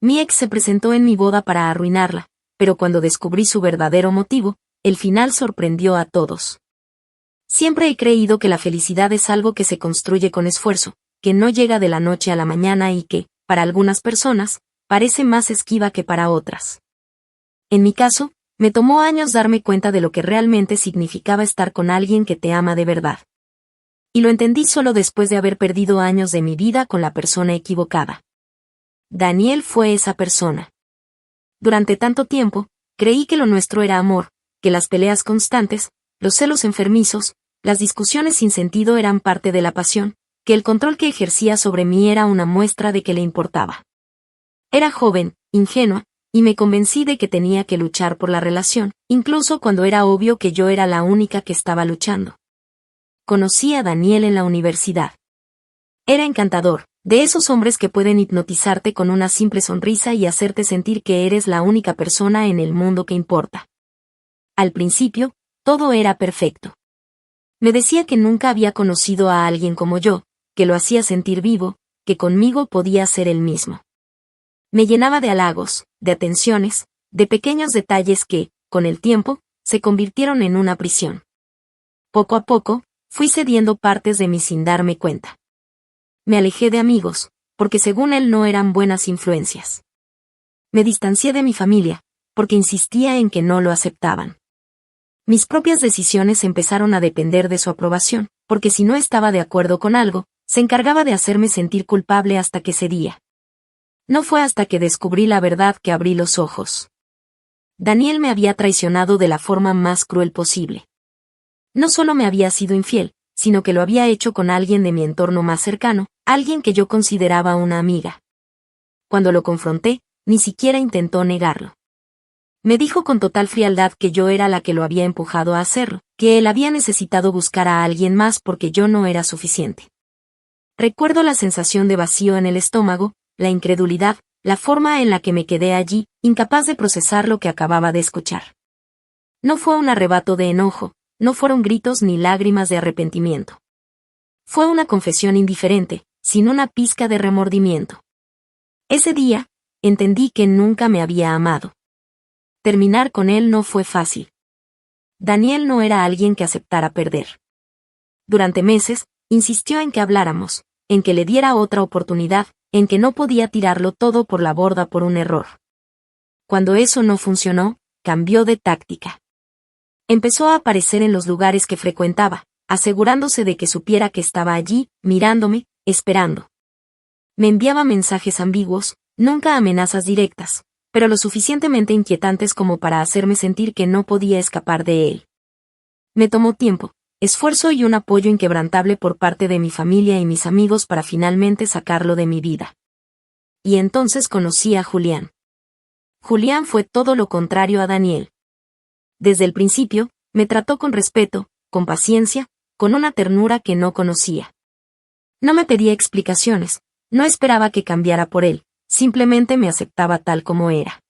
Mi ex se presentó en mi boda para arruinarla, pero cuando descubrí su verdadero motivo, el final sorprendió a todos. Siempre he creído que la felicidad es algo que se construye con esfuerzo, que no llega de la noche a la mañana y que, para algunas personas, parece más esquiva que para otras. En mi caso, me tomó años darme cuenta de lo que realmente significaba estar con alguien que te ama de verdad. Y lo entendí solo después de haber perdido años de mi vida con la persona equivocada. Daniel fue esa persona. Durante tanto tiempo, creí que lo nuestro era amor, que las peleas constantes, los celos enfermizos, las discusiones sin sentido eran parte de la pasión, que el control que ejercía sobre mí era una muestra de que le importaba. Era joven, ingenua, y me convencí de que tenía que luchar por la relación, incluso cuando era obvio que yo era la única que estaba luchando. Conocí a Daniel en la universidad. Era encantador, de esos hombres que pueden hipnotizarte con una simple sonrisa y hacerte sentir que eres la única persona en el mundo que importa. Al principio, todo era perfecto. Me decía que nunca había conocido a alguien como yo, que lo hacía sentir vivo, que conmigo podía ser el mismo. Me llenaba de halagos, de atenciones, de pequeños detalles que, con el tiempo, se convirtieron en una prisión. Poco a poco, fui cediendo partes de mí sin darme cuenta. Me alejé de amigos, porque según él no eran buenas influencias. Me distancié de mi familia, porque insistía en que no lo aceptaban. Mis propias decisiones empezaron a depender de su aprobación, porque si no estaba de acuerdo con algo, se encargaba de hacerme sentir culpable hasta que cedía. No fue hasta que descubrí la verdad que abrí los ojos. Daniel me había traicionado de la forma más cruel posible. No solo me había sido infiel, sino que lo había hecho con alguien de mi entorno más cercano, alguien que yo consideraba una amiga. Cuando lo confronté, ni siquiera intentó negarlo. Me dijo con total frialdad que yo era la que lo había empujado a hacerlo, que él había necesitado buscar a alguien más porque yo no era suficiente. Recuerdo la sensación de vacío en el estómago, la incredulidad, la forma en la que me quedé allí, incapaz de procesar lo que acababa de escuchar. No fue un arrebato de enojo, no fueron gritos ni lágrimas de arrepentimiento. Fue una confesión indiferente, sin una pizca de remordimiento. Ese día, entendí que nunca me había amado. Terminar con él no fue fácil. Daniel no era alguien que aceptara perder. Durante meses, insistió en que habláramos, en que le diera otra oportunidad, en que no podía tirarlo todo por la borda por un error. Cuando eso no funcionó, cambió de táctica. Empezó a aparecer en los lugares que frecuentaba, asegurándose de que supiera que estaba allí, mirándome, esperando. Me enviaba mensajes ambiguos, nunca amenazas directas, pero lo suficientemente inquietantes como para hacerme sentir que no podía escapar de él. Me tomó tiempo, esfuerzo y un apoyo inquebrantable por parte de mi familia y mis amigos para finalmente sacarlo de mi vida. Y entonces conocí a Julián. Julián fue todo lo contrario a Daniel. Desde el principio, me trató con respeto, con paciencia, con una ternura que no conocía. No me pedía explicaciones, no esperaba que cambiara por él, simplemente me aceptaba tal como era.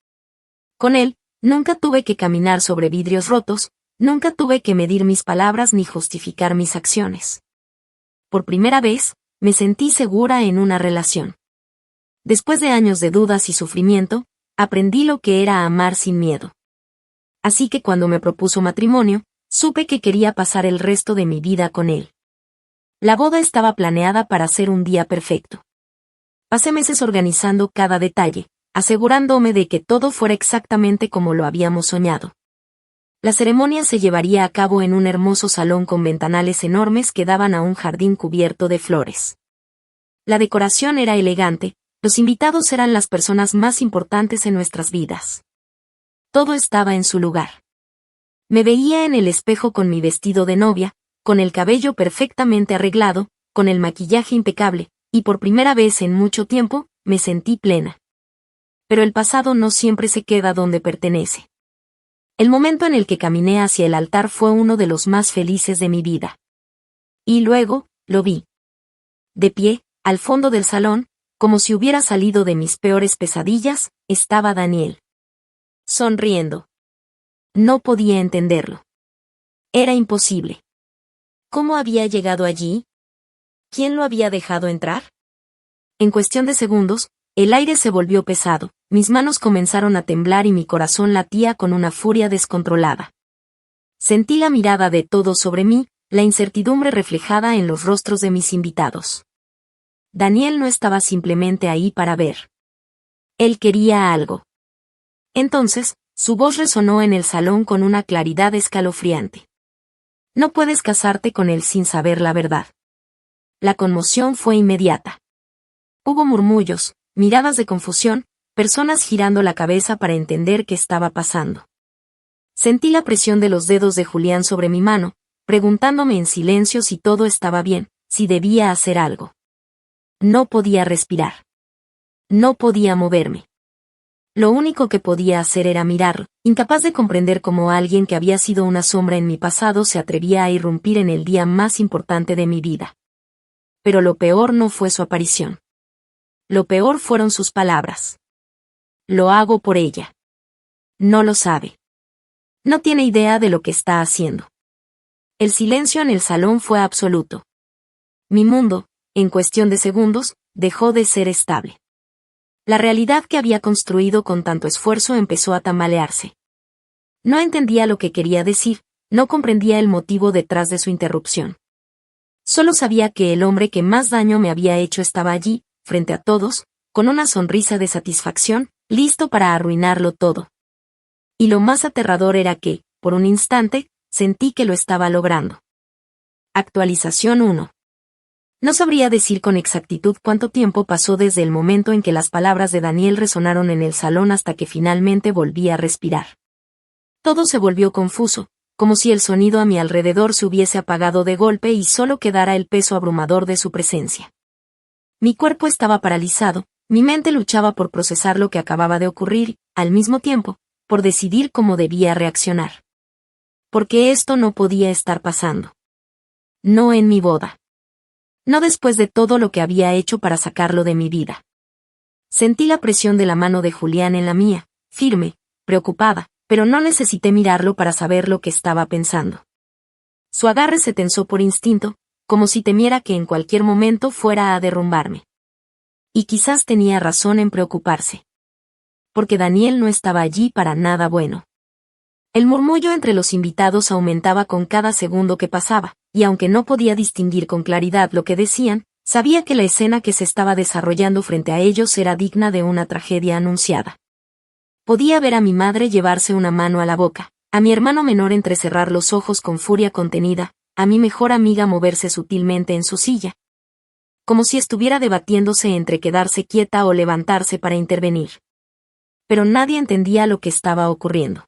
Con él, nunca tuve que caminar sobre vidrios rotos, nunca tuve que medir mis palabras ni justificar mis acciones. Por primera vez, me sentí segura en una relación. Después de años de dudas y sufrimiento, aprendí lo que era amar sin miedo. Así que cuando me propuso matrimonio, supe que quería pasar el resto de mi vida con él. La boda estaba planeada para ser un día perfecto. Pasé meses organizando cada detalle, asegurándome de que todo fuera exactamente como lo habíamos soñado. La ceremonia se llevaría a cabo en un hermoso salón con ventanales enormes que daban a un jardín cubierto de flores. La decoración era elegante, los invitados eran las personas más importantes en nuestras vidas. Todo estaba en su lugar. Me veía en el espejo con mi vestido de novia, con el cabello perfectamente arreglado, con el maquillaje impecable, y por primera vez en mucho tiempo, me sentí plena. Pero el pasado no siempre se queda donde pertenece. El momento en el que caminé hacia el altar fue uno de los más felices de mi vida. Y luego, lo vi. De pie, al fondo del salón, como si hubiera salido de mis peores pesadillas, estaba Daniel. Sonriendo. No podía entenderlo. Era imposible. ¿Cómo había llegado allí? ¿Quién lo había dejado entrar? En cuestión de segundos, el aire se volvió pesado, mis manos comenzaron a temblar y mi corazón latía con una furia descontrolada. Sentí la mirada de todos sobre mí, la incertidumbre reflejada en los rostros de mis invitados. Daniel no estaba simplemente ahí para ver. Él quería algo. Entonces, su voz resonó en el salón con una claridad escalofriante. No puedes casarte con él sin saber la verdad. La conmoción fue inmediata. Hubo murmullos, miradas de confusión, personas girando la cabeza para entender qué estaba pasando. Sentí la presión de los dedos de Julián sobre mi mano, preguntándome en silencio si todo estaba bien, si debía hacer algo. No podía respirar. No podía moverme. Lo único que podía hacer era mirarlo, incapaz de comprender cómo alguien que había sido una sombra en mi pasado se atrevía a irrumpir en el día más importante de mi vida. Pero lo peor no fue su aparición. Lo peor fueron sus palabras. Lo hago por ella. No lo sabe. No tiene idea de lo que está haciendo. El silencio en el salón fue absoluto. Mi mundo, en cuestión de segundos, dejó de ser estable. La realidad que había construido con tanto esfuerzo empezó a tambalearse. No entendía lo que quería decir, no comprendía el motivo detrás de su interrupción. Solo sabía que el hombre que más daño me había hecho estaba allí, frente a todos, con una sonrisa de satisfacción, listo para arruinarlo todo. Y lo más aterrador era que, por un instante, sentí que lo estaba logrando. Actualización 1. No sabría decir con exactitud cuánto tiempo pasó desde el momento en que las palabras de Daniel resonaron en el salón hasta que finalmente volví a respirar. Todo se volvió confuso, como si el sonido a mi alrededor se hubiese apagado de golpe y solo quedara el peso abrumador de su presencia. Mi cuerpo estaba paralizado, mi mente luchaba por procesar lo que acababa de ocurrir, al mismo tiempo, por decidir cómo debía reaccionar. Porque esto no podía estar pasando. No en mi boda. No después de todo lo que había hecho para sacarlo de mi vida. Sentí la presión de la mano de Julián en la mía, firme, preocupada, pero no necesité mirarlo para saber lo que estaba pensando. Su agarre se tensó por instinto, como si temiera que en cualquier momento fuera a derrumbarme. Y quizás tenía razón en preocuparse. Porque Daniel no estaba allí para nada bueno. El murmullo entre los invitados aumentaba con cada segundo que pasaba, y aunque no podía distinguir con claridad lo que decían, sabía que la escena que se estaba desarrollando frente a ellos era digna de una tragedia anunciada. Podía ver a mi madre llevarse una mano a la boca, a mi hermano menor entrecerrar los ojos con furia contenida, a mi mejor amiga moverse sutilmente en su silla. Como si estuviera debatiéndose entre quedarse quieta o levantarse para intervenir. Pero nadie entendía lo que estaba ocurriendo.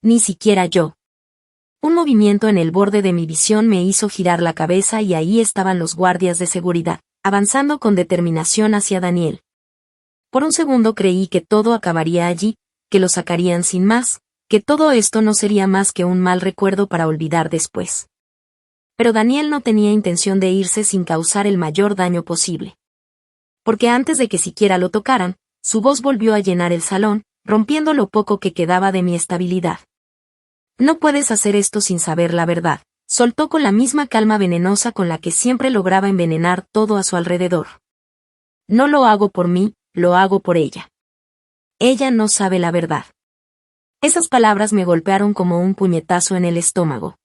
Ni siquiera yo. Un movimiento en el borde de mi visión me hizo girar la cabeza y ahí estaban los guardias de seguridad, avanzando con determinación hacia Daniel. Por un segundo creí que todo acabaría allí, que lo sacarían sin más, que todo esto no sería más que un mal recuerdo para olvidar después. Pero Daniel no tenía intención de irse sin causar el mayor daño posible. Porque antes de que siquiera lo tocaran, su voz volvió a llenar el salón, rompiendo lo poco que quedaba de mi estabilidad. No puedes hacer esto sin saber la verdad, soltó con la misma calma venenosa con la que siempre lograba envenenar todo a su alrededor. No lo hago por mí, lo hago por ella. Ella no sabe la verdad. Esas palabras me golpearon como un puñetazo en el estómago.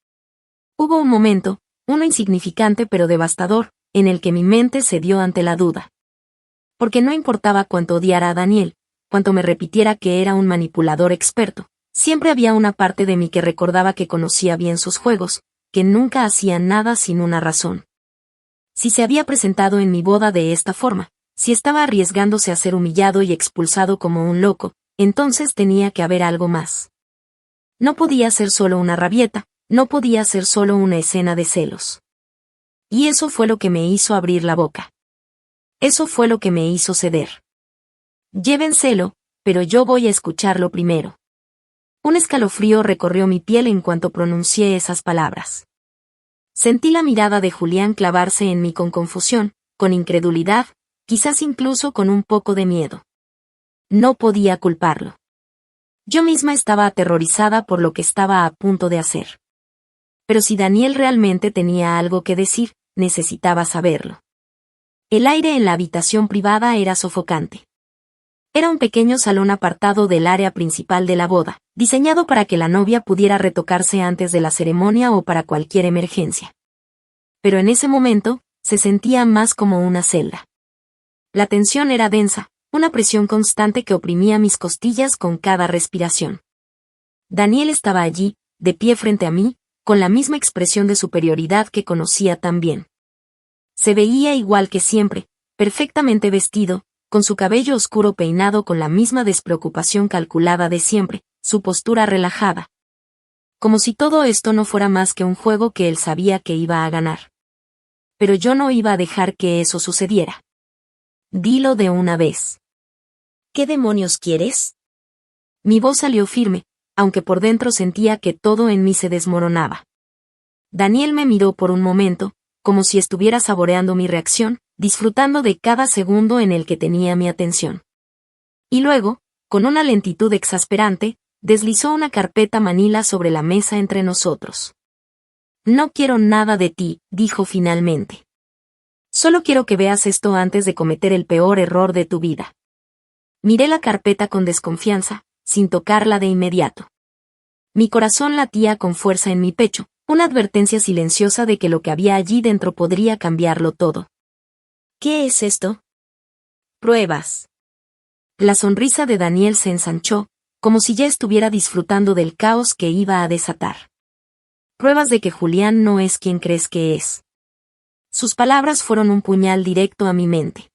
Hubo un momento, uno insignificante pero devastador, en el que mi mente cedió ante la duda. Porque no importaba cuánto odiara a Daniel, cuanto me repitiera que era un manipulador experto, siempre había una parte de mí que recordaba que conocía bien sus juegos, que nunca hacía nada sin una razón. Si se había presentado en mi boda de esta forma, si estaba arriesgándose a ser humillado y expulsado como un loco, entonces tenía que haber algo más. No podía ser solo una rabieta, no podía ser solo una escena de celos. Y eso fue lo que me hizo abrir la boca. Eso fue lo que me hizo ceder. Llévenselo, pero yo voy a escucharlo primero. Un escalofrío recorrió mi piel en cuanto pronuncié esas palabras. Sentí la mirada de Julián clavarse en mí con confusión, con incredulidad, quizás incluso con un poco de miedo. No podía culparlo. Yo misma estaba aterrorizada por lo que estaba a punto de hacer. Pero si Daniel realmente tenía algo que decir, necesitaba saberlo. El aire en la habitación privada era sofocante. Era un pequeño salón apartado del área principal de la boda, diseñado para que la novia pudiera retocarse antes de la ceremonia o para cualquier emergencia. Pero en ese momento, se sentía más como una celda. La tensión era densa, una presión constante que oprimía mis costillas con cada respiración. Daniel estaba allí, de pie frente a mí, con la misma expresión de superioridad que conocía tan bien. Se veía igual que siempre, perfectamente vestido, con su cabello oscuro peinado con la misma despreocupación calculada de siempre, su postura relajada. Como si todo esto no fuera más que un juego que él sabía que iba a ganar. Pero yo no iba a dejar que eso sucediera. Dilo de una vez. ¿Qué demonios quieres? Mi voz salió firme, aunque por dentro sentía que todo en mí se desmoronaba. Daniel me miró por un momento, como si estuviera saboreando mi reacción, disfrutando de cada segundo en el que tenía mi atención. Y luego, con una lentitud exasperante, deslizó una carpeta manila sobre la mesa entre nosotros. No quiero nada de ti, dijo finalmente. Solo quiero que veas esto antes de cometer el peor error de tu vida. Miré la carpeta con desconfianza, sin tocarla de inmediato. Mi corazón latía con fuerza en mi pecho, una advertencia silenciosa de que lo que había allí dentro podría cambiarlo todo. ¿Qué es esto? Pruebas. La sonrisa de Daniel se ensanchó, como si ya estuviera disfrutando del caos que iba a desatar. Pruebas de que Julián no es quien crees que es. Sus palabras fueron un puñal directo a mi mente.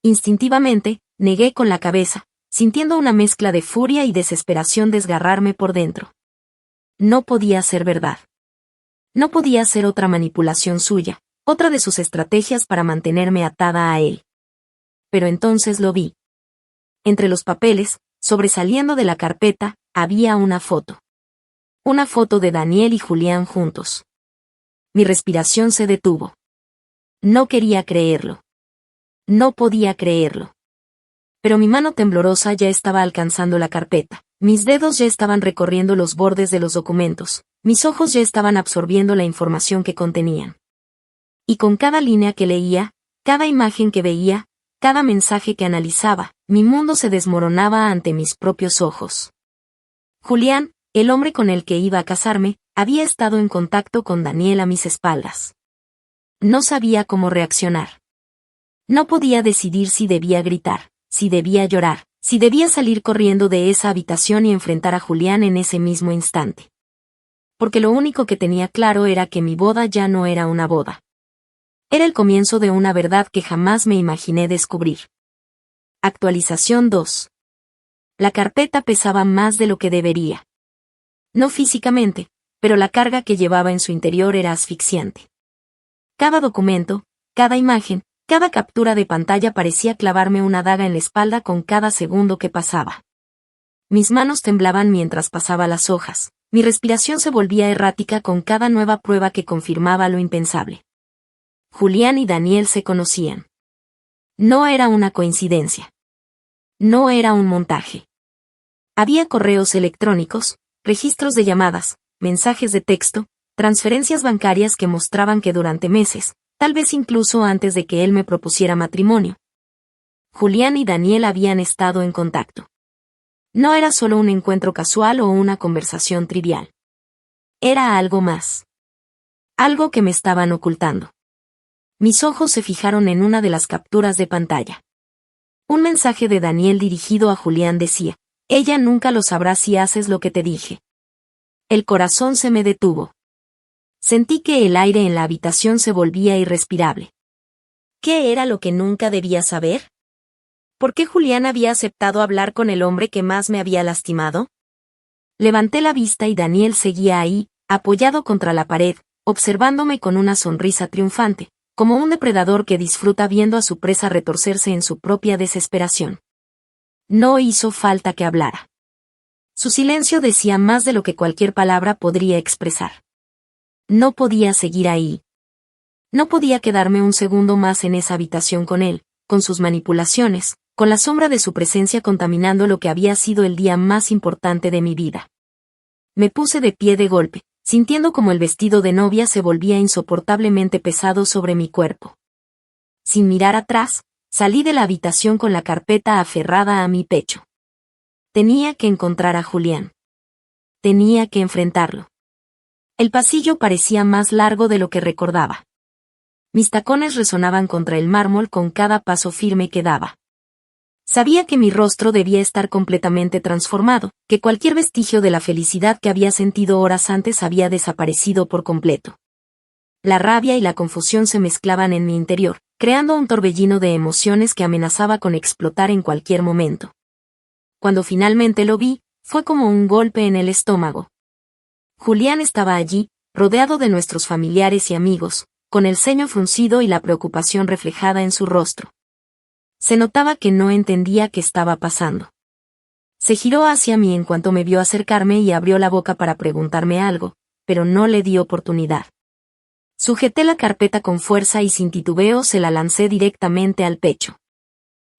Instintivamente, negué con la cabeza, sintiendo una mezcla de furia y desesperación desgarrarme por dentro. No podía ser verdad. No podía ser otra manipulación suya, otra de sus estrategias para mantenerme atada a él. Pero entonces lo vi. Entre los papeles, sobresaliendo de la carpeta, había una foto. Una foto de Daniel y Julián juntos. Mi respiración se detuvo. No quería creerlo. No podía creerlo. Pero mi mano temblorosa ya estaba alcanzando la carpeta, mis dedos ya estaban recorriendo los bordes de los documentos, mis ojos ya estaban absorbiendo la información que contenían. Y con cada línea que leía, cada imagen que veía, cada mensaje que analizaba, mi mundo se desmoronaba ante mis propios ojos. Julián, el hombre con el que iba a casarme, había estado en contacto con Daniel a mis espaldas. No sabía cómo reaccionar. No podía decidir si debía gritar, si debía llorar, si debía salir corriendo de esa habitación y enfrentar a Julián en ese mismo instante. Porque lo único que tenía claro era que mi boda ya no era una boda. Era el comienzo de una verdad que jamás me imaginé descubrir. Actualización 2. La carpeta pesaba más de lo que debería. No físicamente, pero la carga que llevaba en su interior era asfixiante. Cada documento, cada imagen, cada captura de pantalla parecía clavarme una daga en la espalda con cada segundo que pasaba. Mis manos temblaban mientras pasaba las hojas, mi respiración se volvía errática con cada nueva prueba que confirmaba lo impensable. Julián y Daniel se conocían. No era una coincidencia. No era un montaje. Había correos electrónicos, registros de llamadas, mensajes de texto, transferencias bancarias que mostraban que durante meses, tal vez incluso antes de que él me propusiera matrimonio, Julián y Daniel habían estado en contacto. No era solo un encuentro casual o una conversación trivial. Era algo más. Algo que me estaban ocultando. Mis ojos se fijaron en una de las capturas de pantalla. Un mensaje de Daniel dirigido a Julián decía: «Ella nunca lo sabrá si haces lo que te dije». El corazón se me detuvo. Sentí que el aire en la habitación se volvía irrespirable. ¿Qué era lo que nunca debía saber? ¿Por qué Julián había aceptado hablar con el hombre que más me había lastimado? Levanté la vista y Daniel seguía ahí, apoyado contra la pared, observándome con una sonrisa triunfante, como un depredador que disfruta viendo a su presa retorcerse en su propia desesperación. No hizo falta que hablara. Su silencio decía más de lo que cualquier palabra podría expresar. No podía seguir ahí. No podía quedarme un segundo más en esa habitación con él, con sus manipulaciones, con la sombra de su presencia contaminando lo que había sido el día más importante de mi vida. Me puse de pie de golpe, sintiendo como el vestido de novia se volvía insoportablemente pesado sobre mi cuerpo. Sin mirar atrás, Salí de la habitación con la carpeta aferrada a mi pecho. Tenía que encontrar a Julián. Tenía que enfrentarlo. El pasillo parecía más largo de lo que recordaba. Mis tacones resonaban contra el mármol con cada paso firme que daba. Sabía que mi rostro debía estar completamente transformado, que cualquier vestigio de la felicidad que había sentido horas antes había desaparecido por completo. La rabia y la confusión se mezclaban en mi interior, creando un torbellino de emociones que amenazaba con explotar en cualquier momento. Cuando finalmente lo vi, fue como un golpe en el estómago. Julián estaba allí, rodeado de nuestros familiares y amigos, con el ceño fruncido y la preocupación reflejada en su rostro. Se notaba que no entendía qué estaba pasando. Se giró hacia mí en cuanto me vio acercarme y abrió la boca para preguntarme algo, pero no le di oportunidad. Sujeté la carpeta con fuerza y sin titubeo se la lancé directamente al pecho.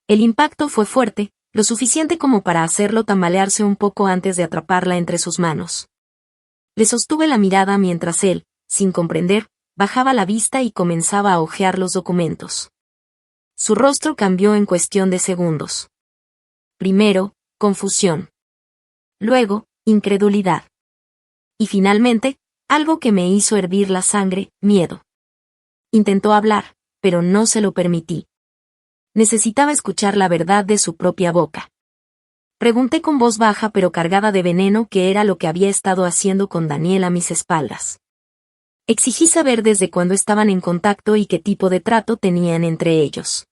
El impacto fue fuerte, lo suficiente como para hacerlo tambalearse un poco antes de atraparla entre sus manos. Le sostuve la mirada mientras él, sin comprender, bajaba la vista y comenzaba a hojear los documentos. Su rostro cambió en cuestión de segundos. Primero, confusión. Luego, incredulidad. Y finalmente, algo que me hizo hervir la sangre, miedo. Intentó hablar, pero no se lo permití. Necesitaba escuchar la verdad de su propia boca. Pregunté con voz baja pero cargada de veneno qué era lo que había estado haciendo con Daniel a mis espaldas. Exigí saber desde cuándo estaban en contacto y qué tipo de trato tenían entre ellos.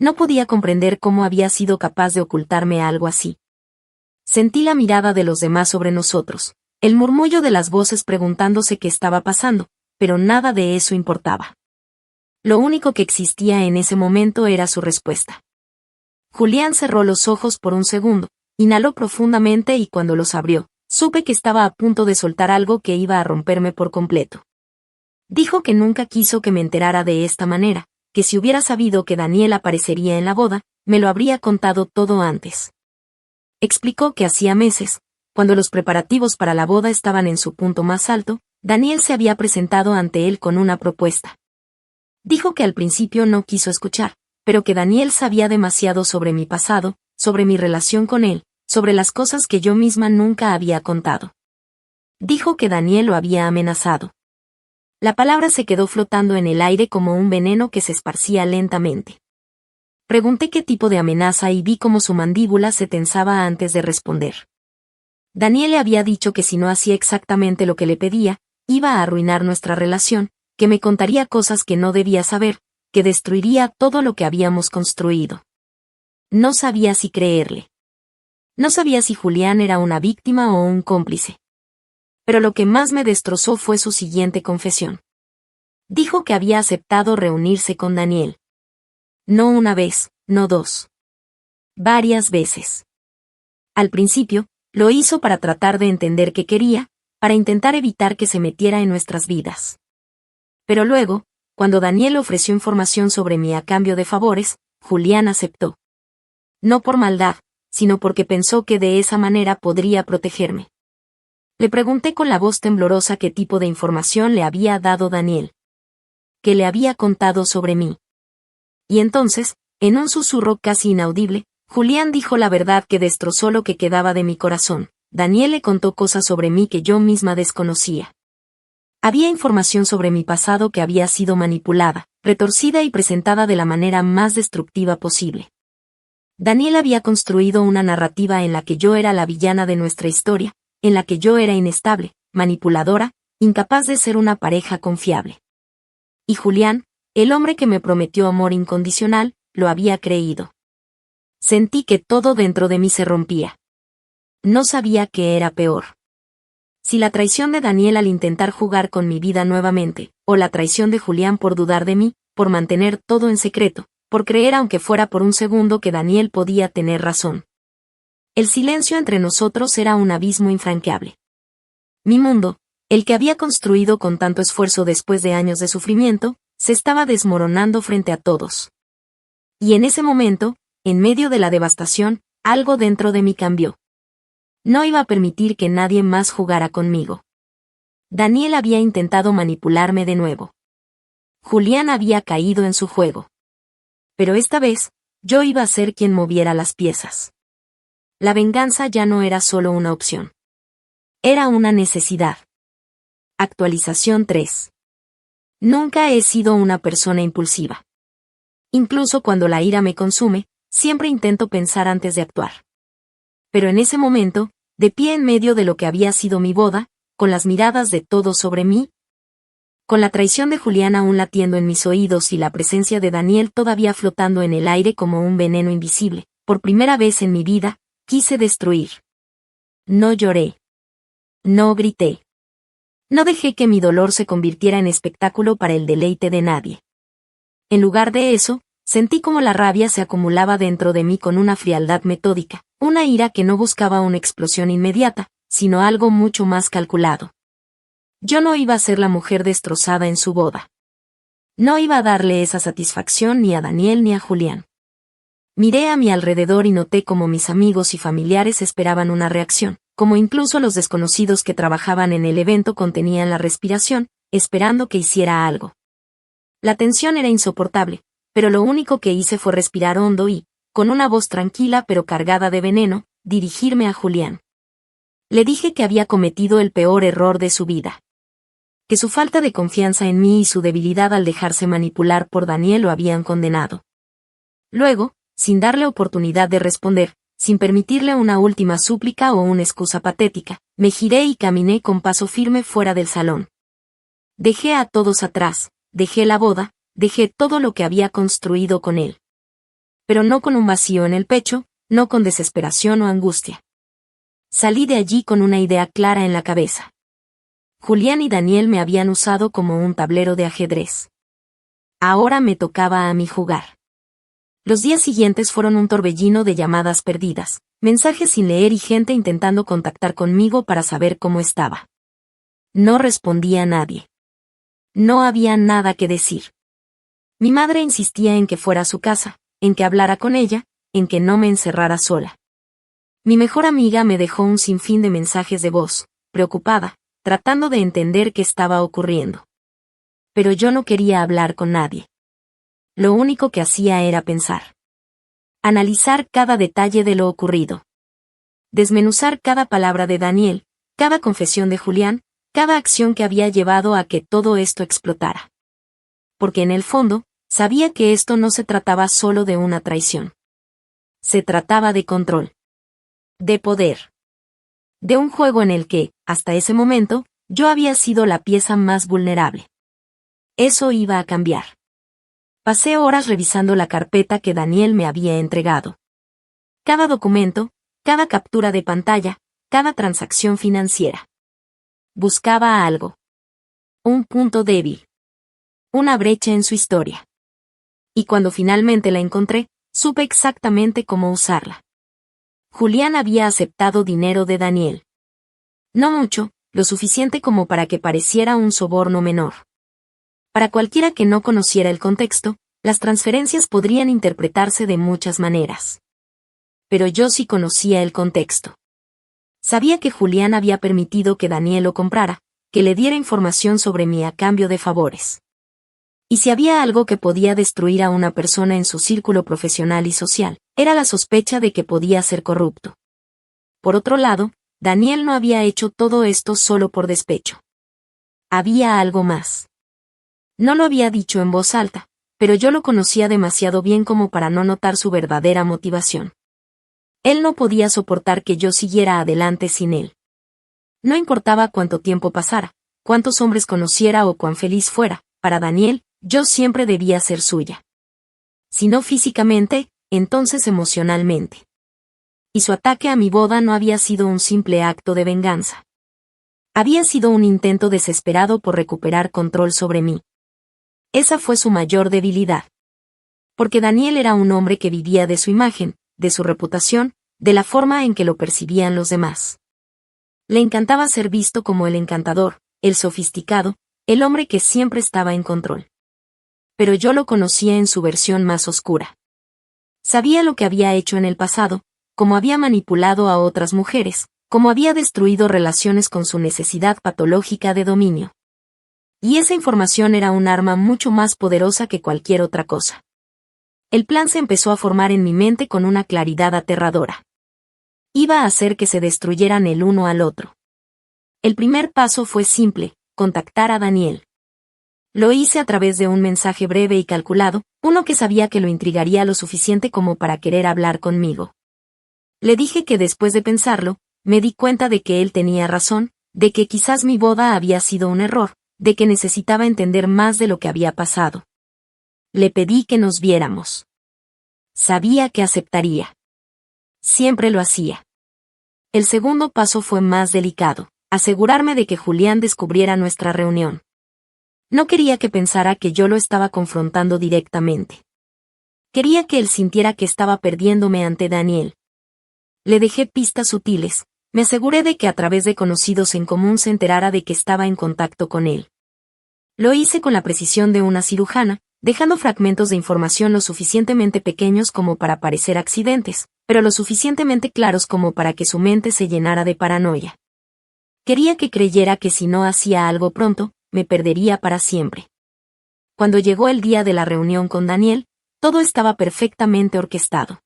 No podía comprender cómo había sido capaz de ocultarme algo así. Sentí la mirada de los demás sobre nosotros, el murmullo de las voces preguntándose qué estaba pasando, pero nada de eso importaba. Lo único que existía en ese momento era su respuesta. Julián cerró los ojos por un segundo, inhaló profundamente y cuando los abrió, supe que estaba a punto de soltar algo que iba a romperme por completo. Dijo que nunca quiso que me enterara de esta manera, que si hubiera sabido que Daniel aparecería en la boda, me lo habría contado todo antes. Explicó que hacía meses, cuando los preparativos para la boda estaban en su punto más alto, Daniel se había presentado ante él con una propuesta. Dijo que al principio no quiso escuchar, pero que Daniel sabía demasiado sobre mi pasado, sobre mi relación con él, sobre las cosas que yo misma nunca había contado. Dijo que Daniel lo había amenazado. La palabra se quedó flotando en el aire como un veneno que se esparcía lentamente. Pregunté qué tipo de amenaza y vi cómo su mandíbula se tensaba antes de responder. Daniel le había dicho que si no hacía exactamente lo que le pedía, iba a arruinar nuestra relación, que me contaría cosas que no debía saber, que destruiría todo lo que habíamos construido. No sabía si creerle. No sabía si Julián era una víctima o un cómplice. Pero lo que más me destrozó fue su siguiente confesión. Dijo que había aceptado reunirse con Daniel. No una vez, no dos. Varias veces. Al principio, lo hizo para tratar de entender qué quería, para intentar evitar que se metiera en nuestras vidas. Pero luego, cuando Daniel ofreció información sobre mí a cambio de favores, Julián aceptó. No por maldad, sino porque pensó que de esa manera podría protegerme. Le pregunté con la voz temblorosa qué tipo de información le había dado Daniel. ¿Qué le había contado sobre mí? Y entonces, en un susurro casi inaudible, Julián dijo la verdad que destrozó lo que quedaba de mi corazón. Daniel le contó cosas sobre mí que yo misma desconocía. Había información sobre mi pasado que había sido manipulada, retorcida y presentada de la manera más destructiva posible. Daniel había construido una narrativa en la que yo era la villana de nuestra historia, en la que yo era inestable, manipuladora, incapaz de ser una pareja confiable. Y Julián, el hombre que me prometió amor incondicional, lo había creído. Sentí que todo dentro de mí se rompía. No sabía qué era peor. Si la traición de Daniel al intentar jugar con mi vida nuevamente, o la traición de Julián por dudar de mí, por mantener todo en secreto, por creer aunque fuera por un segundo que Daniel podía tener razón. El silencio entre nosotros era un abismo infranqueable. Mi mundo, el que había construido con tanto esfuerzo después de años de sufrimiento, se estaba desmoronando frente a todos. Y en ese momento, en medio de la devastación, algo dentro de mí cambió. No iba a permitir que nadie más jugara conmigo. Daniel había intentado manipularme de nuevo. Julián había caído en su juego. Pero esta vez, yo iba a ser quien moviera las piezas. La venganza ya no era solo una opción. Era una necesidad. Actualización 3. Nunca he sido una persona impulsiva. Incluso cuando la ira me consume, siempre intento pensar antes de actuar. Pero en ese momento, de pie en medio de lo que había sido mi boda, con las miradas de todos sobre mí, con la traición de Julián aún latiendo en mis oídos y la presencia de Daniel todavía flotando en el aire como un veneno invisible, por primera vez en mi vida, quise destruir. No lloré. No grité. No dejé que mi dolor se convirtiera en espectáculo para el deleite de nadie. En lugar de eso, sentí como la rabia se acumulaba dentro de mí con una frialdad metódica, una ira que no buscaba una explosión inmediata, sino algo mucho más calculado. Yo no iba a ser la mujer destrozada en su boda. No iba a darle esa satisfacción ni a Daniel ni a Julián. Miré a mi alrededor y noté cómo mis amigos y familiares esperaban una reacción, como incluso los desconocidos que trabajaban en el evento contenían la respiración, esperando que hiciera algo. La tensión era insoportable, pero lo único que hice fue respirar hondo y, con una voz tranquila pero cargada de veneno, dirigirme a Julián. Le dije que había cometido el peor error de su vida. Que su falta de confianza en mí y su debilidad al dejarse manipular por Daniel lo habían condenado. Luego, sin darle oportunidad de responder, sin permitirle una última súplica o una excusa patética, me giré y caminé con paso firme fuera del salón. Dejé a todos atrás, dejé la boda, dejé todo lo que había construido con él. Pero no con un vacío en el pecho, no con desesperación o angustia. Salí de allí con una idea clara en la cabeza. Julián y Daniel me habían usado como un tablero de ajedrez. Ahora me tocaba a mí jugar. Los días siguientes fueron un torbellino de llamadas perdidas, mensajes sin leer y gente intentando contactar conmigo para saber cómo estaba. No respondía a nadie. No había nada que decir. Mi madre insistía en que fuera a su casa, en que hablara con ella, en que no me encerrara sola. Mi mejor amiga me dejó un sinfín de mensajes de voz, preocupada, tratando de entender qué estaba ocurriendo. Pero yo no quería hablar con nadie. Lo único que hacía era pensar. Analizar cada detalle de lo ocurrido. Desmenuzar cada palabra de Daniel, cada confesión de Julián, cada acción que había llevado a que todo esto explotara. Porque en el fondo, sabía que esto no se trataba solo de una traición. Se trataba de control. De poder. De un juego en el que, hasta ese momento, yo había sido la pieza más vulnerable. Eso iba a cambiar. Pasé horas revisando la carpeta que Daniel me había entregado. Cada documento, cada captura de pantalla, cada transacción financiera. Buscaba algo. Un punto débil. Una brecha en su historia. Y cuando finalmente la encontré, supe exactamente cómo usarla. Julián había aceptado dinero de Daniel. No mucho, lo suficiente como para que pareciera un soborno menor. Para cualquiera que no conociera el contexto, las transferencias podrían interpretarse de muchas maneras. Pero yo sí conocía el contexto. Sabía que Julián había permitido que Daniel lo comprara, que le diera información sobre mí a cambio de favores. Y si había algo que podía destruir a una persona en su círculo profesional y social, era la sospecha de que podía ser corrupto. Por otro lado, Daniel no había hecho todo esto solo por despecho. Había algo más. No lo había dicho en voz alta, pero yo lo conocía demasiado bien como para no notar su verdadera motivación. Él no podía soportar que yo siguiera adelante sin él. No importaba cuánto tiempo pasara, cuántos hombres conociera o cuán feliz fuera, para Daniel, yo siempre debía ser suya. Si no físicamente, entonces emocionalmente. Y su ataque a mi boda no había sido un simple acto de venganza. Había sido un intento desesperado por recuperar control sobre mí. Esa fue su mayor debilidad. Porque Daniel era un hombre que vivía de su imagen, de su reputación, de la forma en que lo percibían los demás. Le encantaba ser visto como el encantador, el sofisticado, el hombre que siempre estaba en control. Pero yo lo conocía en su versión más oscura. Sabía lo que había hecho en el pasado, cómo había manipulado a otras mujeres, cómo había destruido relaciones con su necesidad patológica de dominio. Y esa información era un arma mucho más poderosa que cualquier otra cosa. El plan se empezó a formar en mi mente con una claridad aterradora. Iba a hacer que se destruyeran el uno al otro. El primer paso fue simple: contactar a Daniel. Lo hice a través de un mensaje breve y calculado, uno que sabía que lo intrigaría lo suficiente como para querer hablar conmigo. Le dije que después de pensarlo, me di cuenta de que él tenía razón, de que quizás mi boda había sido un error, de que necesitaba entender más de lo que había pasado. Le pedí que nos viéramos. Sabía que aceptaría. Siempre lo hacía. El segundo paso fue más delicado: asegurarme de que Julián descubriera nuestra reunión. No quería que pensara que yo lo estaba confrontando directamente. Quería que él sintiera que estaba perdiéndome ante Daniel. Le dejé pistas sutiles, me aseguré de que a través de conocidos en común se enterara de que estaba en contacto con él. Lo hice con la precisión de una cirujana, dejando fragmentos de información lo suficientemente pequeños como para parecer accidentes, pero lo suficientemente claros como para que su mente se llenara de paranoia. Quería que creyera que si no hacía algo pronto, me perdería para siempre. Cuando llegó el día de la reunión con Daniel, todo estaba perfectamente orquestado.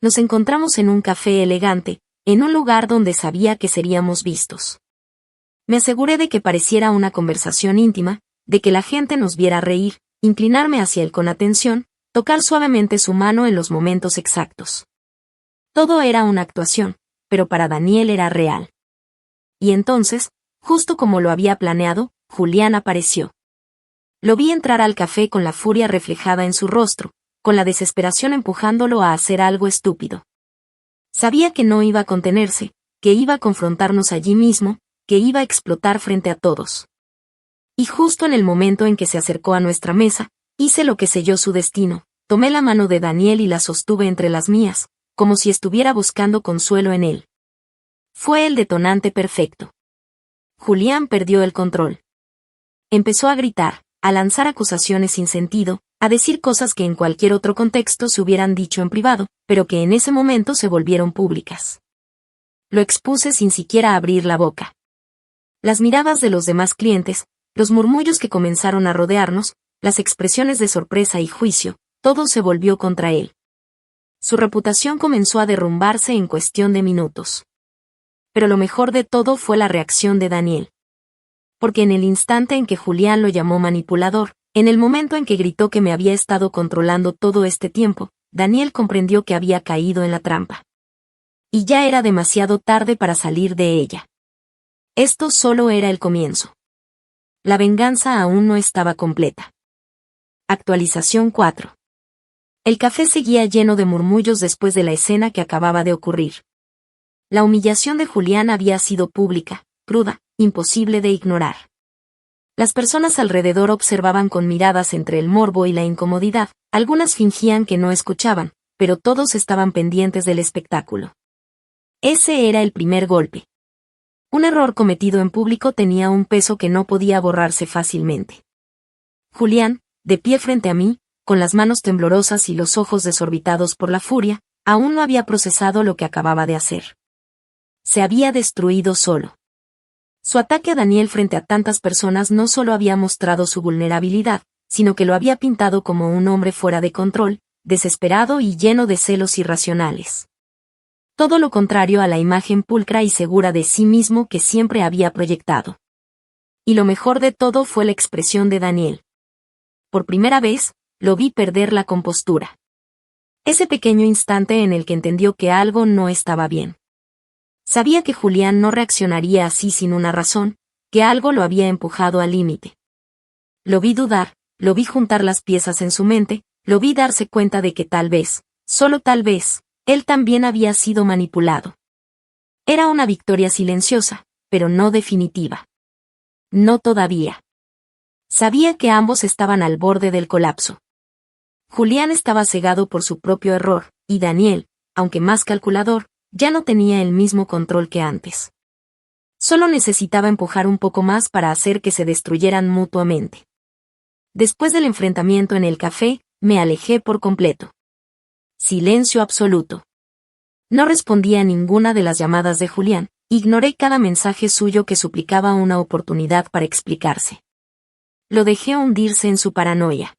Nos encontramos en un café elegante, en un lugar donde sabía que seríamos vistos. Me aseguré de que pareciera una conversación íntima, de que la gente nos viera reír, inclinarme hacia él con atención, tocar suavemente su mano en los momentos exactos. Todo era una actuación, pero para Daniel era real. Y entonces, justo como lo había planeado, Julián apareció. Lo vi entrar al café con la furia reflejada en su rostro, con la desesperación empujándolo a hacer algo estúpido. Sabía que no iba a contenerse, que iba a confrontarnos allí mismo, que iba a explotar frente a todos. Y justo en el momento en que se acercó a nuestra mesa, hice lo que selló su destino: tomé la mano de Daniel y la sostuve entre las mías, como si estuviera buscando consuelo en él. Fue el detonante perfecto. Julián perdió el control. Empezó a gritar, a lanzar acusaciones sin sentido, a decir cosas que en cualquier otro contexto se hubieran dicho en privado, pero que en ese momento se volvieron públicas. Lo expuse sin siquiera abrir la boca. Las miradas de los demás clientes, los murmullos que comenzaron a rodearnos, las expresiones de sorpresa y juicio, todo se volvió contra él. Su reputación comenzó a derrumbarse en cuestión de minutos. Pero lo mejor de todo fue la reacción de Daniel. Porque en el instante en que Julián lo llamó manipulador, en el momento en que gritó que me había estado controlando todo este tiempo, Daniel comprendió que había caído en la trampa. Y ya era demasiado tarde para salir de ella. Esto solo era el comienzo. La venganza aún no estaba completa. Actualización 4. El café seguía lleno de murmullos después de la escena que acababa de ocurrir. La humillación de Julián había sido pública, cruda, imposible de ignorar. Las personas alrededor observaban con miradas entre el morbo y la incomodidad, algunas fingían que no escuchaban, pero todos estaban pendientes del espectáculo. Ese era el primer golpe. Un error cometido en público tenía un peso que no podía borrarse fácilmente. Julián, de pie frente a mí, con las manos temblorosas y los ojos desorbitados por la furia, aún no había procesado lo que acababa de hacer. Se había destruido solo. Su ataque a Daniel frente a tantas personas no solo había mostrado su vulnerabilidad, sino que lo había pintado como un hombre fuera de control, desesperado y lleno de celos irracionales. Todo lo contrario a la imagen pulcra y segura de sí mismo que siempre había proyectado. Y lo mejor de todo fue la expresión de Daniel. Por primera vez, lo vi perder la compostura. Ese pequeño instante en el que entendió que algo no estaba bien. Sabía que Julián no reaccionaría así sin una razón, que algo lo había empujado al límite. Lo vi dudar, lo vi juntar las piezas en su mente, lo vi darse cuenta de que tal vez, solo tal vez, él también había sido manipulado. Era una victoria silenciosa, pero no definitiva. No todavía. Sabía que ambos estaban al borde del colapso. Julián estaba cegado por su propio error, y Daniel, aunque más calculador, ya no tenía el mismo control que antes. Solo necesitaba empujar un poco más para hacer que se destruyeran mutuamente. Después del enfrentamiento en el café, me alejé por completo. Silencio absoluto. No respondí a ninguna de las llamadas de Julián, ignoré cada mensaje suyo que suplicaba una oportunidad para explicarse. Lo dejé hundirse en su paranoia.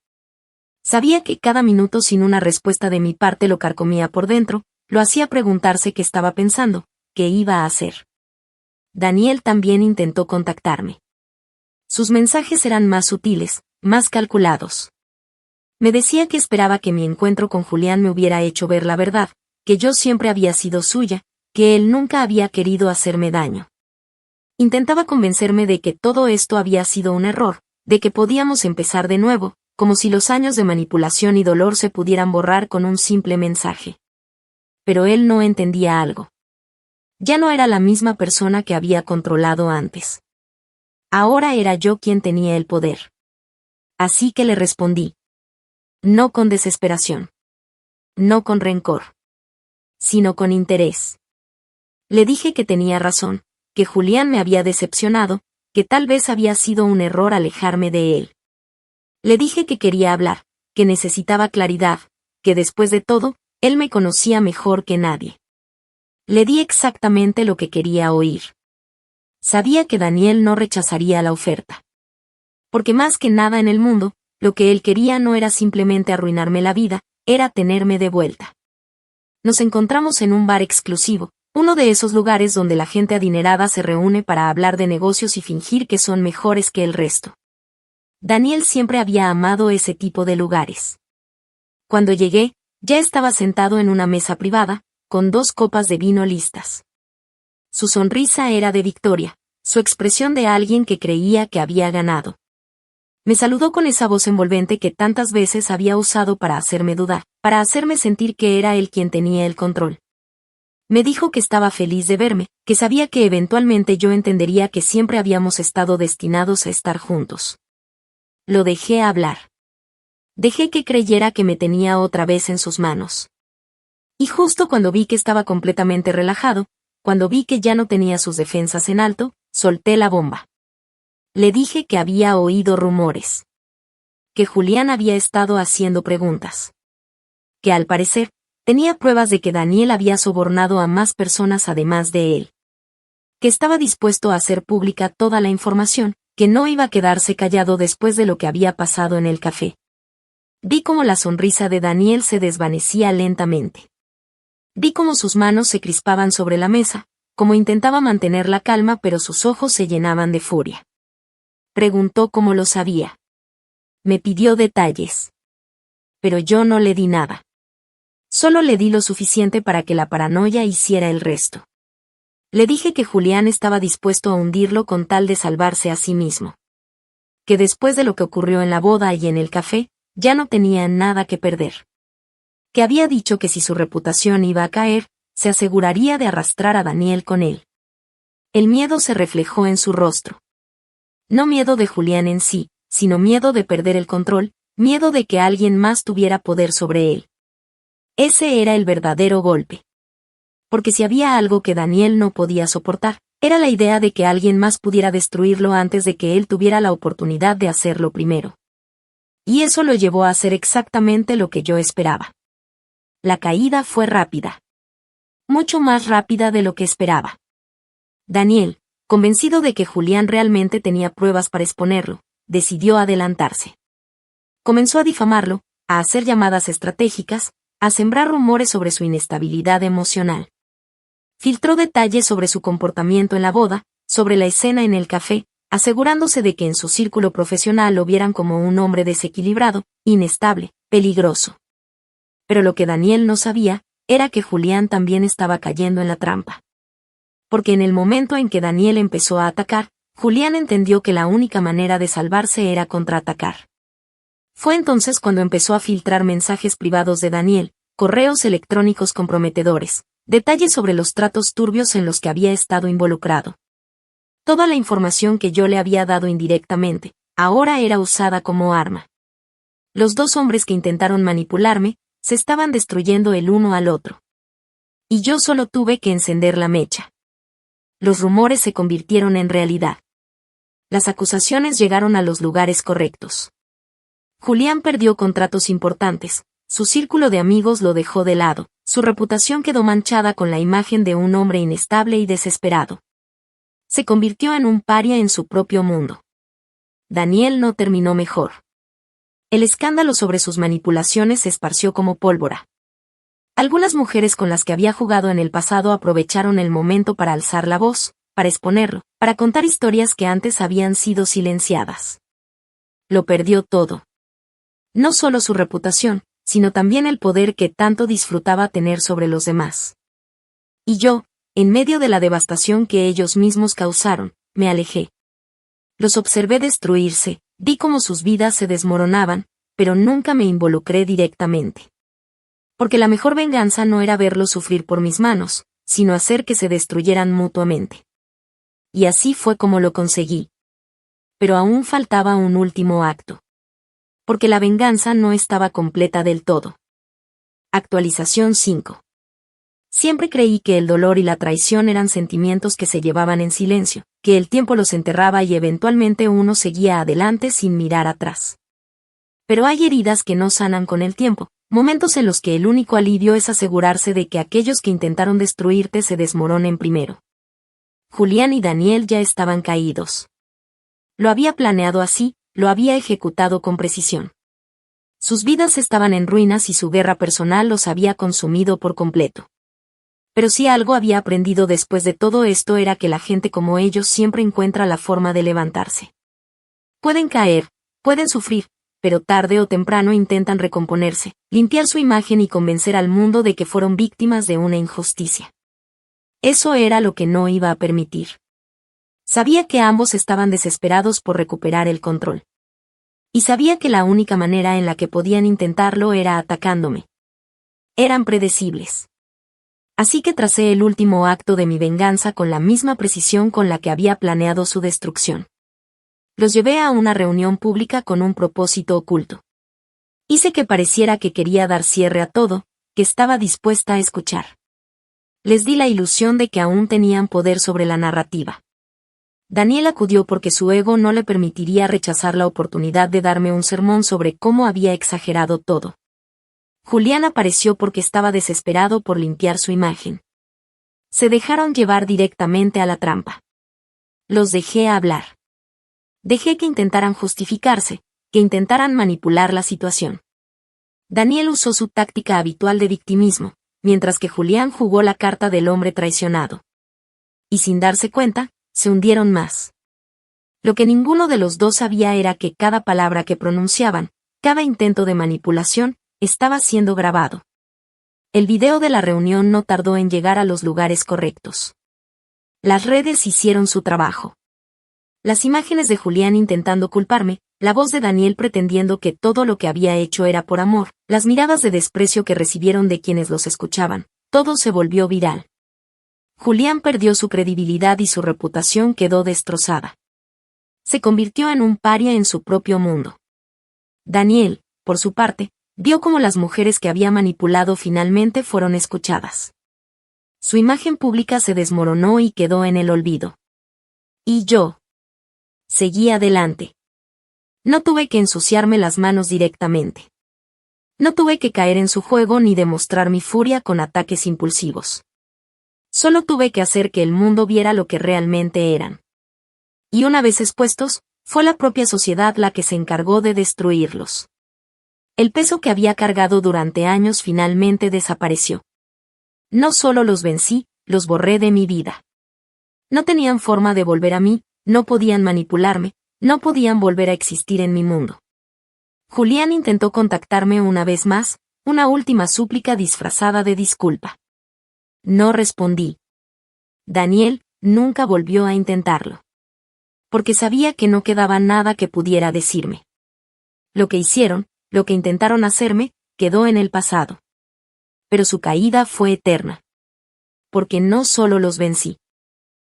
Sabía que cada minuto sin una respuesta de mi parte lo carcomía por dentro, lo hacía preguntarse qué estaba pensando, qué iba a hacer. Daniel también intentó contactarme. Sus mensajes eran más sutiles, más calculados. Me decía que esperaba que mi encuentro con Julián me hubiera hecho ver la verdad, que yo siempre había sido suya, que él nunca había querido hacerme daño. Intentaba convencerme de que todo esto había sido un error, de que podíamos empezar de nuevo, como si los años de manipulación y dolor se pudieran borrar con un simple mensaje. Pero él no entendía algo. Ya no era la misma persona que había controlado antes. Ahora era yo quien tenía el poder. Así que le respondí. No con desesperación. No con rencor. Sino con interés. Le dije que tenía razón, que Julián me había decepcionado, que tal vez había sido un error alejarme de él. Le dije que quería hablar, que necesitaba claridad, que después de todo, él me conocía mejor que nadie. Le di exactamente lo que quería oír. Sabía que Daniel no rechazaría la oferta. Porque más que nada en el mundo, lo que él quería no era simplemente arruinarme la vida, era tenerme de vuelta. Nos encontramos en un bar exclusivo, uno de esos lugares donde la gente adinerada se reúne para hablar de negocios y fingir que son mejores que el resto. Daniel siempre había amado ese tipo de lugares. Cuando llegué, ya estaba sentado en una mesa privada, con 2 copas de vino listas. Su sonrisa era de victoria, su expresión de alguien que creía que había ganado. Me saludó con esa voz envolvente que tantas veces había usado para hacerme dudar, para hacerme sentir que era él quien tenía el control. Me dijo que estaba feliz de verme, que sabía que eventualmente yo entendería que siempre habíamos estado destinados a estar juntos. Lo dejé hablar. Dejé que creyera que me tenía otra vez en sus manos. Y justo cuando vi que estaba completamente relajado, cuando vi que ya no tenía sus defensas en alto, solté la bomba. Le dije que había oído rumores. Que Julián había estado haciendo preguntas. Que al parecer, tenía pruebas de que Daniel había sobornado a más personas además de él. Que estaba dispuesto a hacer pública toda la información, que no iba a quedarse callado después de lo que había pasado en el café. Vi cómo la sonrisa de Daniel se desvanecía lentamente. Vi cómo sus manos se crispaban sobre la mesa, cómo intentaba mantener la calma pero sus ojos se llenaban de furia. Preguntó cómo lo sabía. Me pidió detalles. Pero yo no le di nada. Solo le di lo suficiente para que la paranoia hiciera el resto. Le dije que Julián estaba dispuesto a hundirlo con tal de salvarse a sí mismo. Que después de lo que ocurrió en la boda y en el café, ya no tenía nada que perder. Que había dicho que si su reputación iba a caer, se aseguraría de arrastrar a Daniel con él. El miedo se reflejó en su rostro. No miedo de Julián en sí, sino miedo de perder el control, miedo de que alguien más tuviera poder sobre él. Ese era el verdadero golpe. Porque si había algo que Daniel no podía soportar, era la idea de que alguien más pudiera destruirlo antes de que él tuviera la oportunidad de hacerlo primero. Y eso lo llevó a hacer exactamente lo que yo esperaba. La caída fue rápida. Mucho más rápida de lo que esperaba. Daniel, convencido de que Julián realmente tenía pruebas para exponerlo, decidió adelantarse. Comenzó a difamarlo, a hacer llamadas estratégicas, a sembrar rumores sobre su inestabilidad emocional. Filtró detalles sobre su comportamiento en la boda, sobre la escena en el café, asegurándose de que en su círculo profesional lo vieran como un hombre desequilibrado, inestable, peligroso. Pero lo que Daniel no sabía, era que Julián también estaba cayendo en la trampa. Porque en el momento en que Daniel empezó a atacar, Julián entendió que la única manera de salvarse era contraatacar. Fue entonces cuando empezó a filtrar mensajes privados de Daniel, correos electrónicos comprometedores, detalles sobre los tratos turbios en los que había estado involucrado. Toda la información que yo le había dado indirectamente, ahora era usada como arma. Los 2 hombres que intentaron manipularme, se estaban destruyendo el uno al otro. Y yo solo tuve que encender la mecha. Los rumores se convirtieron en realidad. Las acusaciones llegaron a los lugares correctos. Julián perdió contratos importantes, su círculo de amigos lo dejó de lado, su reputación quedó manchada con la imagen de un hombre inestable y desesperado. Se convirtió en un paria en su propio mundo. Daniel no terminó mejor. El escándalo sobre sus manipulaciones se esparció como pólvora. Algunas mujeres con las que había jugado en el pasado aprovecharon el momento para alzar la voz, para exponerlo, para contar historias que antes habían sido silenciadas. Lo perdió todo. No solo su reputación, sino también el poder que tanto disfrutaba tener sobre los demás. Y yo, en medio de la devastación que ellos mismos causaron, me alejé. Los observé destruirse, vi cómo sus vidas se desmoronaban, pero nunca me involucré directamente. Porque la mejor venganza no era verlos sufrir por mis manos, sino hacer que se destruyeran mutuamente. Y así fue como lo conseguí. Pero aún faltaba un último acto. Porque la venganza no estaba completa del todo. Actualización 5. Siempre creí que el dolor y la traición eran sentimientos que se llevaban en silencio, que el tiempo los enterraba y eventualmente uno seguía adelante sin mirar atrás. Pero hay heridas que no sanan con el tiempo, momentos en los que el único alivio es asegurarse de que aquellos que intentaron destruirte se desmoronen primero. Julián y Daniel ya estaban caídos. Lo había planeado así, lo había ejecutado con precisión. Sus vidas estaban en ruinas y su guerra personal los había consumido por completo. Pero si algo había aprendido después de todo esto era que la gente como ellos siempre encuentra la forma de levantarse. Pueden caer, pueden sufrir, pero tarde o temprano intentan recomponerse, limpiar su imagen y convencer al mundo de que fueron víctimas de una injusticia. Eso era lo que no iba a permitir. Sabía que ambos estaban desesperados por recuperar el control. Y sabía que la única manera en la que podían intentarlo era atacándome. Eran predecibles. Así que tracé el último acto de mi venganza con la misma precisión con la que había planeado su destrucción. Los llevé a una reunión pública con un propósito oculto. Hice que pareciera que quería dar cierre a todo, que estaba dispuesta a escuchar. Les di la ilusión de que aún tenían poder sobre la narrativa. Daniel acudió porque su ego no le permitiría rechazar la oportunidad de darme un sermón sobre cómo había exagerado todo. Julián apareció porque estaba desesperado por limpiar su imagen. Se dejaron llevar directamente a la trampa. Los dejé hablar. Dejé que intentaran justificarse, que intentaran manipular la situación. Daniel usó su táctica habitual de victimismo, mientras que Julián jugó la carta del hombre traicionado. Y sin darse cuenta, se hundieron más. Lo que ninguno de los dos sabía era que cada palabra que pronunciaban, cada intento de manipulación, estaba siendo grabado. El video de la reunión no tardó en llegar a los lugares correctos. Las redes hicieron su trabajo. Las imágenes de Julián intentando culparme, la voz de Daniel pretendiendo que todo lo que había hecho era por amor, las miradas de desprecio que recibieron de quienes los escuchaban, todo se volvió viral. Julián perdió su credibilidad y su reputación quedó destrozada. Se convirtió en un paria en su propio mundo. Daniel, por su parte, vio cómo las mujeres que había manipulado finalmente fueron escuchadas. Su imagen pública se desmoronó y quedó en el olvido. Y yo seguí adelante. No tuve que ensuciarme las manos directamente. No tuve que caer en su juego ni demostrar mi furia con ataques impulsivos. Solo tuve que hacer que el mundo viera lo que realmente eran. Y una vez expuestos, fue la propia sociedad la que se encargó de destruirlos. El peso que había cargado durante años finalmente desapareció. No solo los vencí, los borré de mi vida. No tenían forma de volver a mí, no podían manipularme, no podían volver a existir en mi mundo. Julián intentó contactarme una vez más, una última súplica disfrazada de disculpa. No respondí. Daniel nunca volvió a intentarlo. Porque sabía que no quedaba nada que pudiera decirme. Lo que hicieron, lo que intentaron hacerme, quedó en el pasado. Pero su caída fue eterna. Porque no solo los vencí.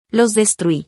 Los destruí.